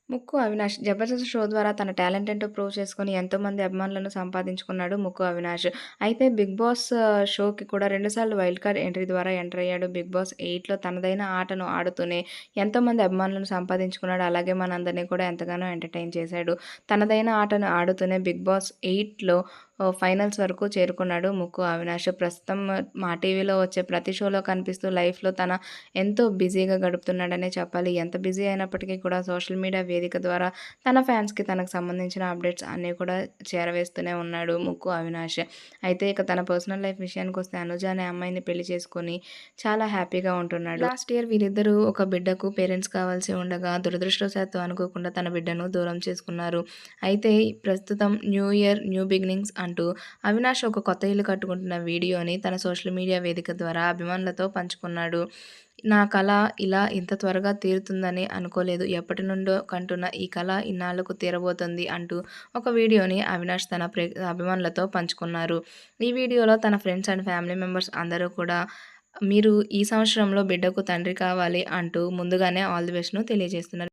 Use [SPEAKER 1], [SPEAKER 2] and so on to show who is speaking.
[SPEAKER 1] ముక్కు అవినాష్ 'జబర్దస్త్' షో ద్వారా తన టాలెంట్ ఏంటో ప్రూవ్ చేసుకొని ఎంతోమంది అభిమానులను సంపాదించుకున్నాడు ముక్కు అవినాష్. అయితే 'బిగ్ బాస్' షోకి కూడా 2 సార్లు వైల్డ్ కార్డ్ ఎంట్రీ ద్వారా ఎంటర్ అయ్యాడు. 'బిగ్ బాస్ 8లో తనదైన ఆటను ఆడుతూనే ఎంతోమంది అభిమానులను సంపాదించుకున్నాడు. అలాగే మనందరిని కూడా ఎంతగానో ఎంటర్‌టైన్ చేశాడు. తనదైన ఆటను ఆడుతూనే 'బిగ్ బాస్ 8లో' ఫైనల్స్ వరకు చేరుకున్నాడు ముక్కు అవినాష్. ప్రస్తుతం మా టీవీలో వచ్చే ప్రతి షోలో కనిపిస్తూ లైఫ్‌లో తన ఎంతో బిజీగా గడుపుతున్నాడనే చెప్పాలి. ఎంత బిజీ అయినప్పటికీ కూడా సోషల్ మీడియా వేదిక ద్వారా తన ఫ్యాన్స్‌కి తనకు సంబంధించిన అప్డేట్స్ అన్నీ కూడా చేరవేస్తూనే ఉన్నాడు ముక్కు అవినాష్. అయితే ఇక తన పర్సనల్ లైఫ్ విషయానికొస్తే అనుజ అనే అమ్మాయిని పెళ్లి చేసుకొని చాలా హ్యాపీగా ఉంటున్నాడు. లాస్ట్ ఇయర్ వీరిద్దరూ ఒక బిడ్డకు పేరెంట్స్ కావాల్సి ఉండగా దురదృష్టవశాత్తు అనుకోకుండా తన బిడ్డను దూరం చేసుకున్నారు. అయితే ప్రస్తుతం న్యూ ఇయర్ న్యూ బిగినింగ్స్ అంటూ అవినాష్ ఒక కొత్త ఇల్లు కట్టుకుంటున్న వీడియోని తన సోషల్ మీడియా వేదిక ద్వారా అభిమానులతో పంచుకున్నాడు. నా కల ఇలా ఇంత త్వరగా తీరుతుందని అనుకోలేదు. ఎప్పటినుండో కంటున్న ఈ కల ఇన్నాళ్లకు తీరబోతోంది అంటూ ఒక వీడియోని అవినాష్ తన అభిమానులతో పంచుకున్నారు. ఈ వీడియోలో తన ఫ్రెండ్స్ అండ్ ఫ్యామిలీ మెంబర్స్ అందరూ కూడా మీరు ఈ సంవత్సరంలో బిడ్డకు తండ్రి కావాలి అంటూ ముందుగానే ఆల్ ది బెస్ట్‌ను తెలియజేస్తున్నారు.